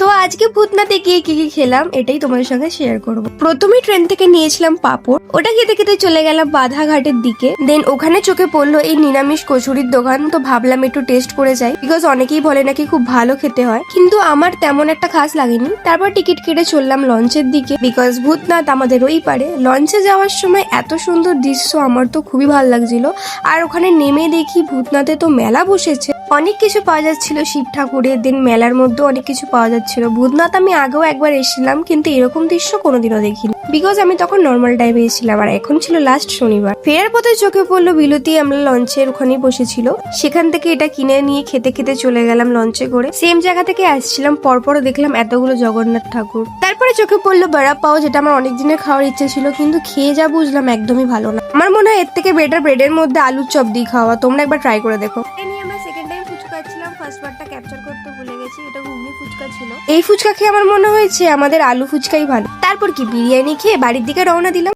তো আজকে ভূতনাথে গিয়ে কি কি খেলাম এটাই তোমাদের সঙ্গে শেয়ার করব। প্রথমেই ট্রেন থেকে নিয়েছিলাম পাপড়, ওটা খেতে খেতে চলে গেলাম বাধাঘাটের দিকে। দেন ওখানে চোখে পড়লো এই নিরামিষ কচুরির দোকান, তো ভাবলাম একটু টেস্ট করে যাই, বিকজ অনেকেই বলে নাকি খুব ভালো খেতে হয়, কিন্তু আমার তেমন একটা খাস লাগেনি। তারপর টিকিট কেটে চললাম লঞ্চের দিকে, বিকজ ভূতনাথ আমাদের ওই পারে। লঞ্চে যাওয়ার সময় এত সুন্দর দৃশ্য, আমার তো খুবই ভালো লাগছিল। আর ওখানে নেমে দেখি ভূতনাথে তো মেলা বসেছে, অনেক কিছু পাওয়া যাচ্ছিল শিব ঠাকুরের। দিন মেলার মধ্যে অনেক কিছু পাওয়া যাচ্ছিল। ভূতনাথ আমি আগেও একবার এসেছিলাম, কিন্তু এরকম দৃশ্য কোনোদিনও দেখিনি, বিকজ আমি তখন নর্মাল টাইমে এসেছিলাম, আর এখন ছিল লাস্ট শনিবার। ফেরার পথে চোখে পড়লো বিলতি, আমরা লঞ্চের ওখানেই বসেছিল, সেখান থেকে এটা কিনে নিয়ে খেতে খেতে চলে গেলাম লঞ্চে করে। সেম জায়গা থেকে আসছিলাম, পরপর দেখলাম এতগুলো জগন্নাথ ঠাকুর। তারপরে চোখে পড়লো বড়া পাও, যেটা আমার অনেক দিনের খাওয়ার ইচ্ছে ছিল, কিন্তু খেয়ে যা বুঝলাম একদমই ভালো না। আমার মনে হয় এর থেকে বেটার ব্রেডের মধ্যে আলুর চপ দিয়ে খাওয়া। তোমরা একবার ট্রাই করে দেখো। ফার্স্ট বারটা ক্যাপচার করতে ভুলে গেছি, এটা ঘুগনি ফুচকা ছিল। এই ফুচকা খেয়ে আমার মনে হয়েছে আমাদের আলু ফুচকাই ভালো। তারপর কি বিরিয়ানি খেয়ে বাড়ির দিকে রওনা দিলাম।